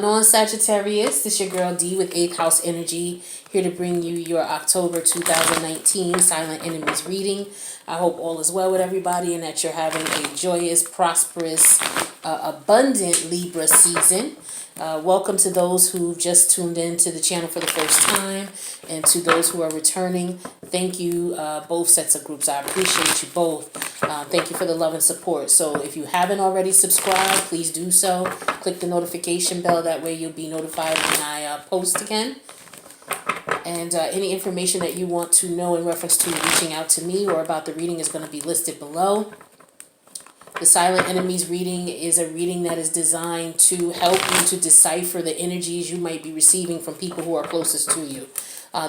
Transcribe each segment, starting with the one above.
going on, Sagittarius? This is your girl D with 8th House Energy, here to bring you your October 2019 Silent Enemies reading. I hope all is well with everybody and that you're having a joyous, prosperous, abundant Libra season. Welcome to those who just tuned in to the channel for the first time, and to those who are returning. Thank you, both sets of groups. I appreciate you both. Thank you for the love and support. So if you haven't already subscribed, please do so. Click the notification bell. That way you'll be notified when I post again. And any information that you want to know in reference to reaching out to me or about the reading is going to be listed below. The Silent Enemies reading is a reading that is designed to help you to decipher the energies you might be receiving from people who are closest to you.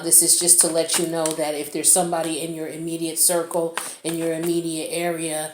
This is just to let you know that if there's somebody in your immediate circle, in your immediate area,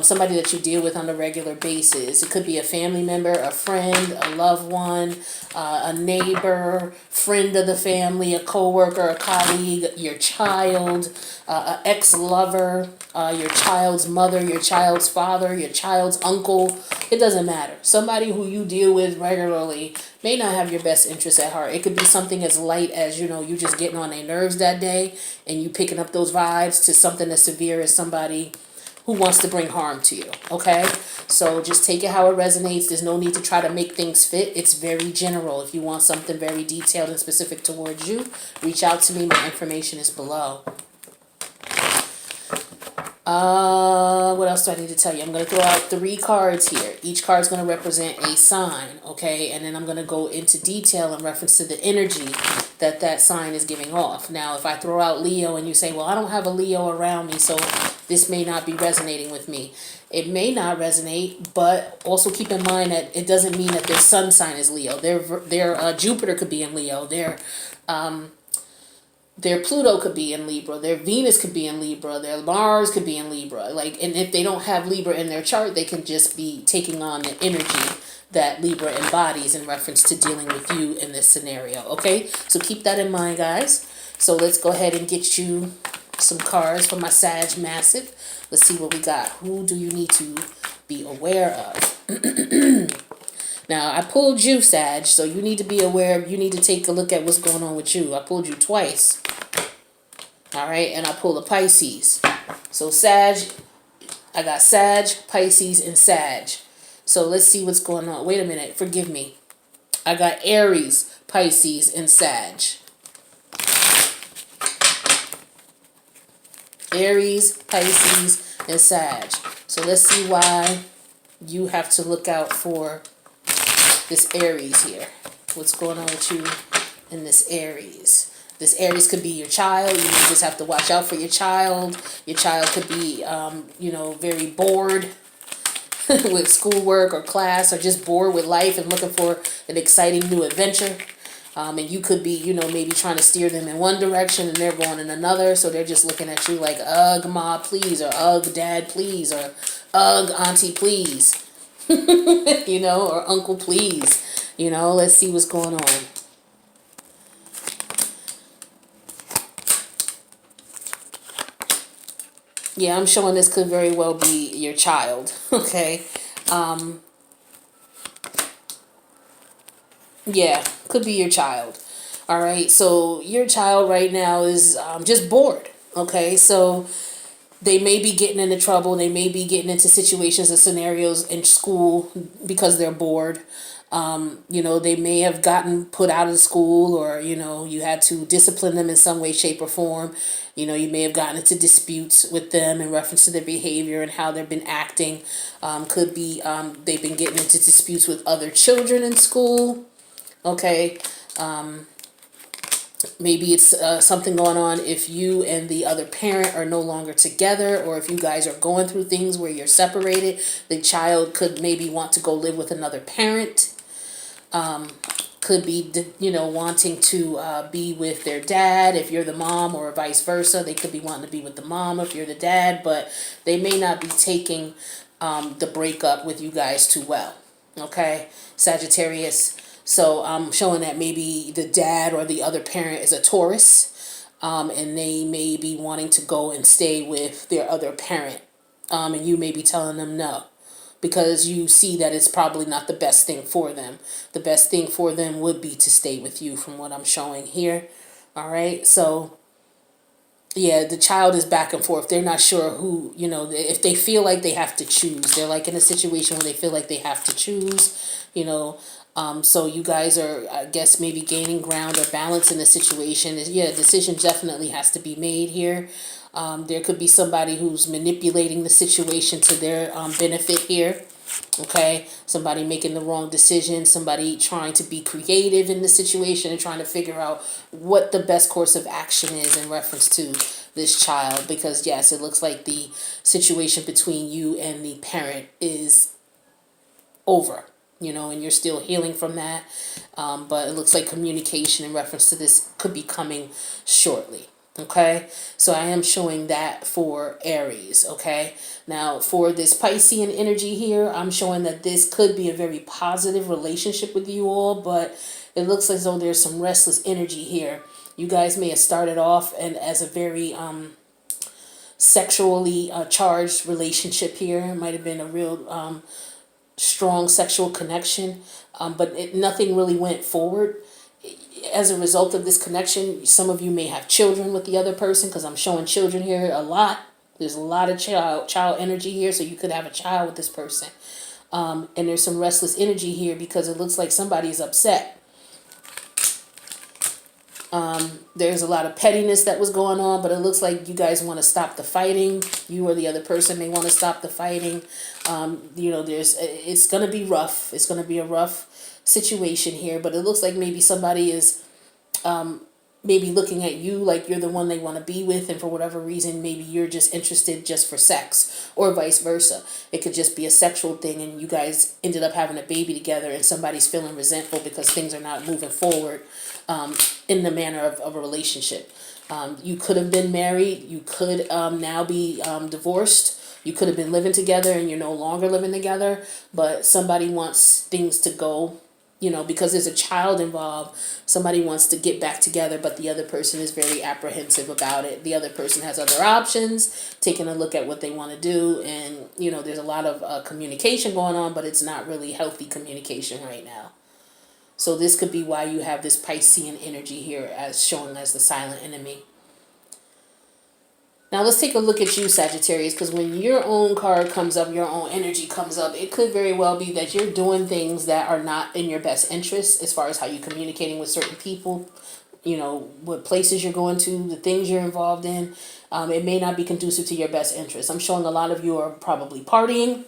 somebody that you deal with on a regular basis. It could be a family member, a friend, a loved one, a neighbor, friend of the family, a coworker, a colleague, your child, an ex-lover, your child's mother, your child's father, your child's uncle. It doesn't matter. Somebody who you deal with regularly may not have your best interests at heart. It could be something as light as, you just getting on their nerves that day and you picking up those vibes, to something as severe as somebody who wants to bring harm to you, okay? So just take it how it resonates. There's no need to try to make things fit. It's very general. If you want something very detailed and specific towards you, reach out to me. My information is below. What else do I need to tell you? I'm going to throw out 3 cards here. Each card is going to represent a sign, okay? And then I'm going to go into detail in reference to the energy that sign is giving off. Now, if I throw out Leo and you say, well, I don't have a Leo around me, so this may not be resonating with me. It may not resonate, but also keep in mind that it doesn't mean that their sun sign is Leo. Their Jupiter could be in Leo. Their Pluto could be in Libra. Their Venus could be in Libra. Their Mars could be in Libra. And if they don't have Libra in their chart, they can just be taking on the energy that Libra embodies in reference to dealing with you in this scenario. Okay? So keep that in mind, guys. So let's go ahead and get you some cards for my Sag Massive. Let's see what we got. Who do you need to be aware of? Now, I pulled you, Sag, so you need to be aware. You need to take a look at what's going on with you. I pulled you twice. All right, and I pulled a Pisces. So Sag, I got Sag, Pisces, and Sag. So let's see what's going on. Wait a minute, forgive me. I got Aries, Pisces, and Sag. Aries, Pisces, and Sag. So let's see why you have to look out for this Aries here. What's going on with you in this Aries? This Aries could be your child. You just have to watch out for your child. Your child could be, very bored with schoolwork or class, or just bored with life and looking for an exciting new adventure. And you could be, maybe trying to steer them in one direction and they're going in another. So they're just looking at you like, ugh, ma, please, or ugh, dad, please, or ugh, auntie, please. Or uncle, please. Let's see what's going on. Yeah, I'm showing this could very well be your child, okay? Yeah, could be your child. All right, so your child right now is just bored, okay? So they may be getting into trouble. They may be getting into situations and scenarios in school because they're bored. They may have gotten put out of school, or, you had to discipline them in some way, shape, or form. You may have gotten into disputes with them in reference to their behavior and how they've been acting. Could be they've been getting into disputes with other children in school. Okay. Maybe it's something going on if you and the other parent are no longer together, or if you guys are going through things where you're separated. The child could maybe want to go live with another parent. Could be, wanting to be with their dad if you're the mom, or vice versa. They could be wanting to be with the mom if you're the dad, but they may not be taking the breakup with you guys too well. Okay, Sagittarius. So I'm showing that maybe the dad or the other parent is a Taurus, and they may be wanting to go and stay with their other parent, and you may be telling them no. because you see that it's probably not the best thing for them. The best thing for them would be to stay with you from what I'm showing here. All right, so yeah, the child is back and forth. They're not sure who, if they feel like they have to choose. They're like in a situation where they feel like they have to choose, so you guys are, I guess, maybe gaining ground or balance in the situation. Yeah, a decision definitely has to be made here. There could be somebody who's manipulating the situation to their benefit here. Okay, somebody making the wrong decision, somebody trying to be creative in the situation and trying to figure out what the best course of action is in reference to this child. Because yes, it looks like the situation between you and the parent is over, and you're still healing from that. But it looks like communication in reference to this could be coming shortly. Okay, so I am showing that for Aries. Okay, now for this Piscean energy here, I'm showing that this could be a very positive relationship with you all, but it looks as though there's some restless energy here. You guys may have started off and as a very sexually charged relationship here. It might have been a real strong sexual connection, but nothing really went forward. As a result of this connection, some of you may have children with the other person, because I'm showing children here a lot. There's a lot of child energy here, so you could have a child with this person. And there's some restless energy here because it looks like somebody's upset. There's a lot of pettiness that was going on, but it looks like you guys want to stop the fighting. You or the other person may want to stop the fighting. It's going to be rough. It's going to be a rough situation here, but it looks like maybe somebody is maybe looking at you like you're the one they want to be with, and for whatever reason maybe you're just interested just for sex, or vice versa. It could just be a sexual thing and you guys ended up having a baby together and somebody's feeling resentful because things are not moving forward in the manner of a relationship. You could have been married, you could now be divorced, you could have been living together and you're no longer living together, but somebody wants things to go, because there's a child involved. Somebody wants to get back together, but the other person is very apprehensive about it. The other person has other options, taking a look at what they want to do, and there's a lot of communication going on, but it's not really healthy communication right now. So this could be why you have this Piscean energy here as showing as the silent enemy. Now let's take a look at you, Sagittarius, because when your own card comes up, your own energy comes up, it could very well be that you're doing things that are not in your best interest as far as how you're communicating with certain people, what places you're going to, the things you're involved in. It may not be conducive to your best interest. I'm showing a lot of you are probably partying,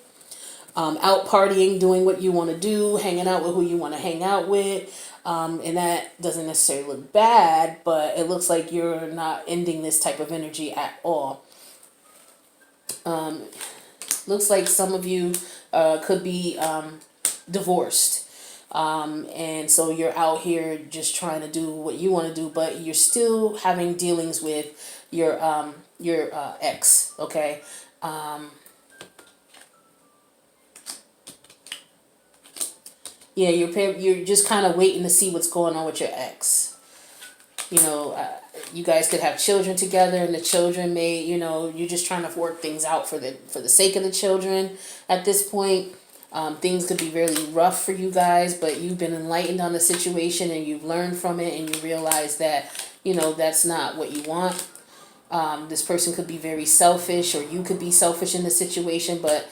out partying, doing what you want to do, hanging out with who you want to hang out with. And that doesn't necessarily look bad, but it looks like you're not ending this type of energy at all. Looks like some of you could be divorced. And so you're out here just trying to do what you want to do, but you're still having dealings with your ex, okay? Yeah, you're just kind of waiting to see what's going on with your ex. You guys could have children together, and the children may, you're just trying to work things out for the sake of the children. At this point, things could be really rough for you guys, but you've been enlightened on the situation and you've learned from it, and you realize that, that's not what you want. This person could be very selfish, or you could be selfish in the situation, but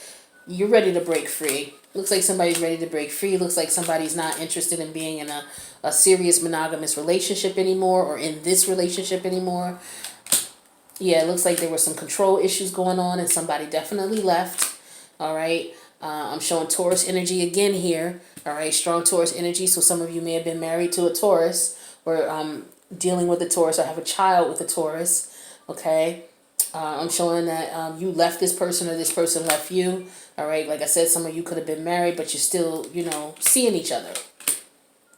you're ready to break free. Looks like somebody's ready to break free. Looks like somebody's not interested in being in a serious monogamous relationship anymore, or in this relationship anymore. Yeah, it looks like there were some control issues going on and somebody definitely left. All right. I'm showing Taurus energy again here. All right. Strong Taurus energy. So some of you may have been married to a Taurus, or dealing with a Taurus, or have a child with a Taurus. Okay. I'm showing that you left this person, or this person left you. All right, like I said, some of you could have been married, but you're still, seeing each other,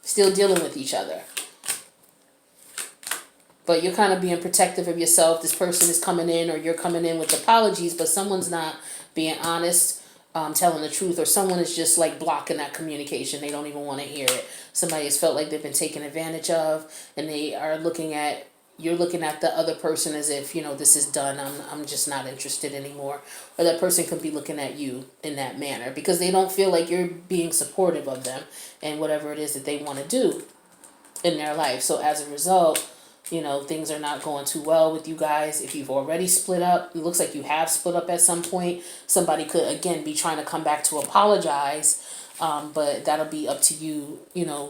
still dealing with each other. But you're kind of being protective of yourself. This person is coming in, or you're coming in with apologies, but someone's not being honest, telling the truth, or someone is just like blocking that communication. They don't even want to hear it. Somebody has felt like they've been taken advantage of, and they are looking at you're looking at the other person as if, this is done. I'm just not interested anymore. Or that person could be looking at you in that manner because they don't feel like you're being supportive of them and whatever it is that they want to do in their life. So as a result, things are not going too well with you guys. If you've already split up, it looks like you have split up at some point. Somebody could, again, be trying to come back to apologize. But that'll be up to you,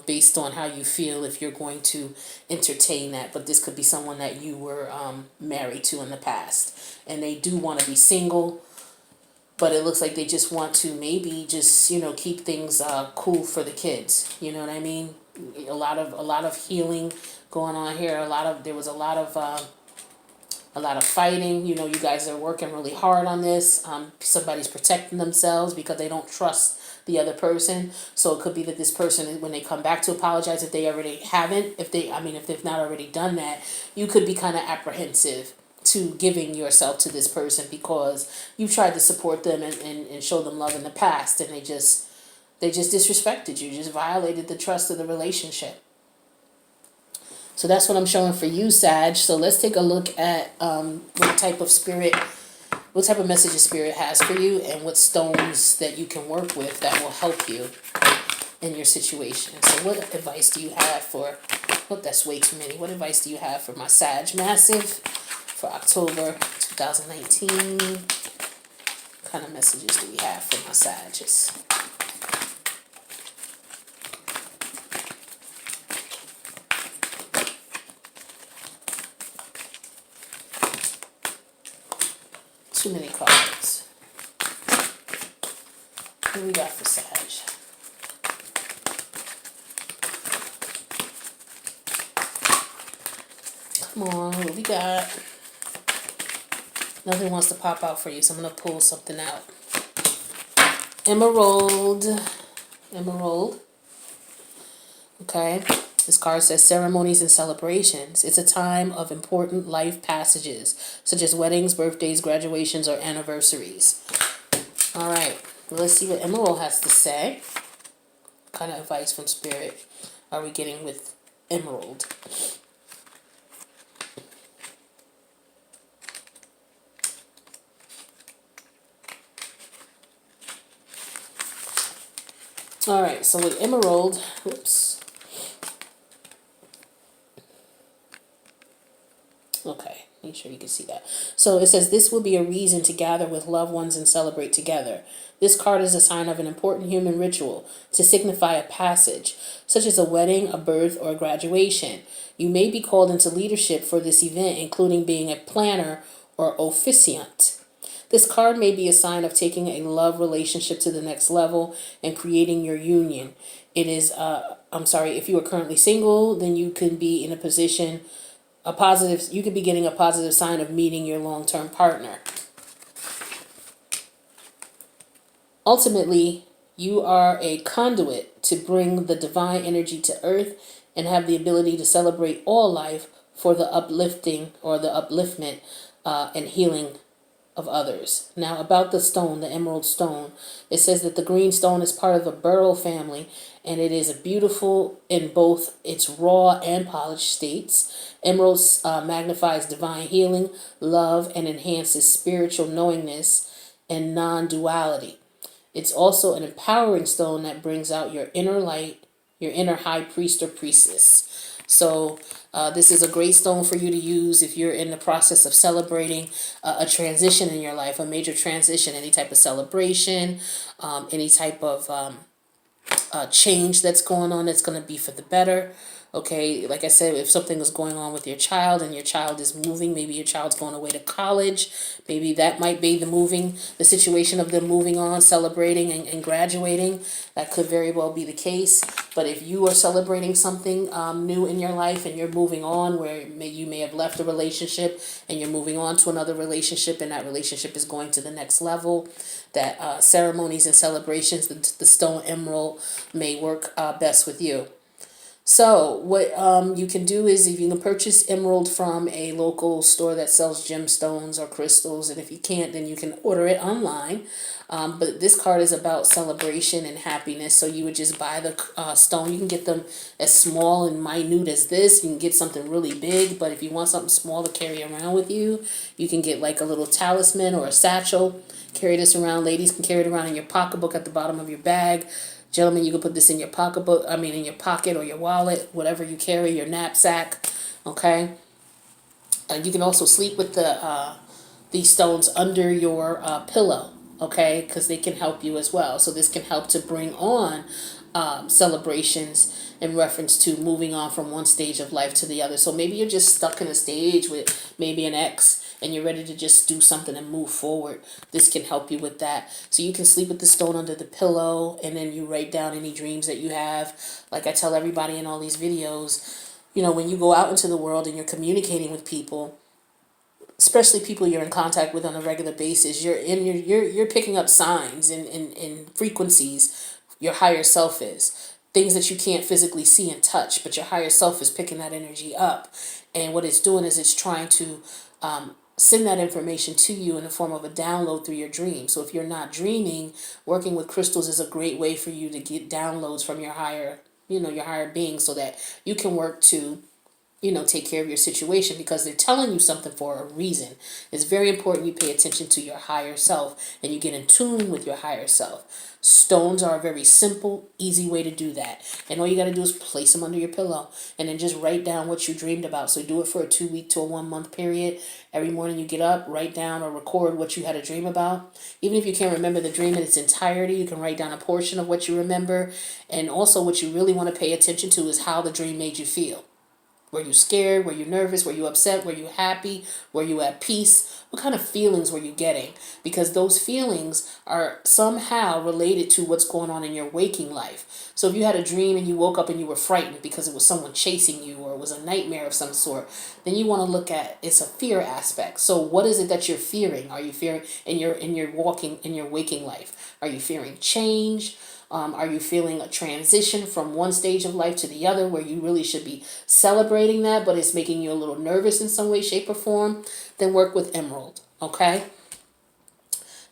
based on how you feel if you're going to entertain that. But this could be someone that you were married to in the past. And they do want to be single. But it looks like they just want to maybe just, keep things cool for the kids. You know what I mean? A lot of healing going on here. There was a lot of fighting. You guys are working really hard on this. Somebody's protecting themselves because they don't trust the other person. So it could be that this person, when they come back to apologize, if they already haven't, if they've not already done that, you could be kind of apprehensive to giving yourself to this person because you've tried to support them and show them love in the past, and they just disrespected you, just violated the trust of the relationship. So that's what I'm showing for you, Sag. So let's take a look at what type of messages Spirit has for you and what stones that you can work with that will help you in your situation. So what advice do you have for, that's way too many. What advice do you have for my Sag Massive for October 2019? What kind of messages do we have for my Sages? Too many cards. What do we got for Sag? Come on, what do we got? Nothing wants to pop out for you, so I'm going to pull something out. Emerald. Okay. This card says ceremonies and celebrations. It's a time of important life passages, such as weddings, birthdays, graduations, or anniversaries. All right. Let's see what Emerald has to say. What kind of advice from Spirit are we getting with Emerald? All right. So with Emerald, whoops. Okay, make sure you can see that. So it says, this will be a reason to gather with loved ones and celebrate together. This card is a sign of an important human ritual to signify a passage, such as a wedding, a birth, or a graduation. You may be called into leadership for this event, including being a planner or officiant. This card may be a sign of taking a love relationship to the next level and creating your union. It is, if you are currently single, then you can be in a position you could be getting a positive sign of meeting your long-term partner. Ultimately, you are a conduit to bring the divine energy to earth and have the ability to celebrate all life for the uplifting or the upliftment and healing of others. Now, about the stone, the emerald stone, it says that the green stone is part of the beryl family, and it is beautiful in both its raw and polished states. Emerald magnifies divine healing, love, and enhances spiritual knowingness and non-duality. It's also an empowering stone that brings out your inner light, your inner high priest or priestess. So this is a great stone for you to use if you're in the process of celebrating a transition in your life, a major transition, any type of celebration, any type of change that's going on that's going to be for the better. Okay, like I said, if something is going on with your child and your child is moving, maybe your child's going away to college, maybe that might be the situation of them moving on, celebrating and graduating. That could very well be the case. But if you are celebrating something new in your life and you're moving on, where you may have left a relationship and you're moving on to another relationship, and that relationship is going to the next level, that ceremonies and celebrations, the stone emerald may work best with you. So what you can do is, if you can purchase emerald from a local store that sells gemstones or crystals, and if you can't, then you can order it online. But this card is about celebration and happiness. So you would just buy the stone. You can get them as small and minute as this. You can get something really big, but if you want something small to carry around with you, you can get like a little talisman or a satchel. Carry this around. Ladies can carry it around in your pocketbook at the bottom of your bag. Gentlemen, you can put this in your pocketbook, in your pocket or your wallet, whatever you carry, your knapsack, okay? You can also sleep with these stones under your pillow, okay? Because they can help you as well. So this can help to bring on celebrations in reference to moving on from one stage of life to the other. So maybe you're just stuck in a stage with maybe an ex and you're ready to just do something and move forward. This can help you with that. So you can sleep with the stone under the pillow, and then you write down any dreams that you have. Like I tell everybody in all these videos, when you go out into the world and you're communicating with people, especially people you're in contact with on a regular basis, you're picking up signs and frequencies. Your higher self is things that you can't physically see and touch, but your higher self is picking that energy up, and what it's doing is it's trying to send that information to you in the form of a download through your dream. So if you're not dreaming, working with crystals is a great way for you to get downloads from your higher being, so that you can work to take care of your situation, because they're telling you something for a reason. It's very important you pay attention to your higher self and you get in tune with your higher self. Stones are a very simple, easy way to do that. And all you got to do is place them under your pillow and then just write down what you dreamed about. So do it for a 2-week to a 1-month period. Every morning you get up, write down or record what you had a dream about. Even if you can't remember the dream in its entirety, you can write down a portion of what you remember. And also what you really want to pay attention to is how the dream made you feel. Were you scared? Were you nervous? Were you upset? Were you happy? Were you at peace? What kind of feelings were you getting? Because those feelings are somehow related to what's going on in your waking life. So if you had a dream and you woke up and you were frightened because it was someone chasing you, or it was a nightmare of some sort, then you want to look at, it's a fear aspect. So what is it that you're fearing? Are you fearing in your waking life? Are you fearing change? Are you feeling a transition from one stage of life to the other, where you really should be celebrating that, but it's making you a little nervous in some way, shape, or form? Then work with emerald, okay?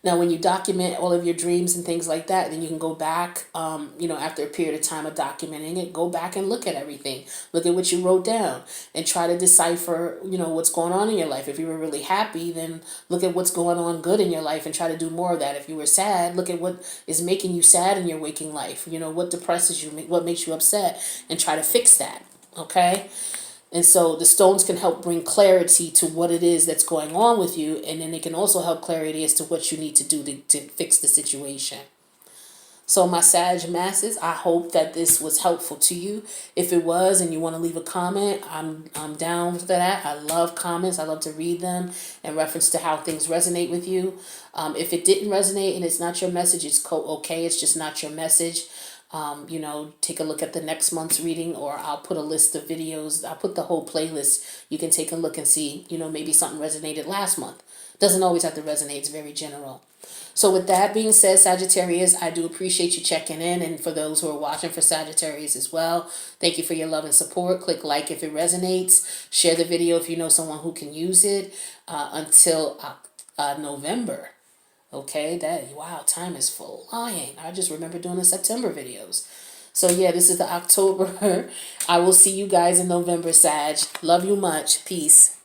Now, when you document all of your dreams and things like that, then you can go back, after a period of time of documenting it, go back and look at everything. Look at what you wrote down and try to decipher, what's going on in your life. If you were really happy, then look at what's going on good in your life and try to do more of that. If you were sad, look at what is making you sad in your waking life. What depresses you, what makes you upset, and try to fix that, okay? And so the stones can help bring clarity to what it is that's going on with you, and then they can also help clarity as to what you need to do to fix the situation. So my Sag masses, I hope that this was helpful to you. If it was and you want to leave a comment, I'm down for that. I love comments. I love to read them in reference to how things resonate with you. If it didn't resonate and it's not your message, it's okay. It's just not your message. Take a look at the next month's reading, or I'll put a list of videos. I'll put the whole playlist. You can take a look and see, maybe something resonated last month. Doesn't always have to resonate. It's very general. So with that being said, Sagittarius, I do appreciate you checking in. And for those who are watching for Sagittarius as well, thank you for your love and support. Click like if it resonates. Share the video if you know someone who can use it. Until November. Okay, wow, time is flying. I just remember doing the September videos. So yeah, this is the October. I will see you guys in November, Sag. Love you much. Peace.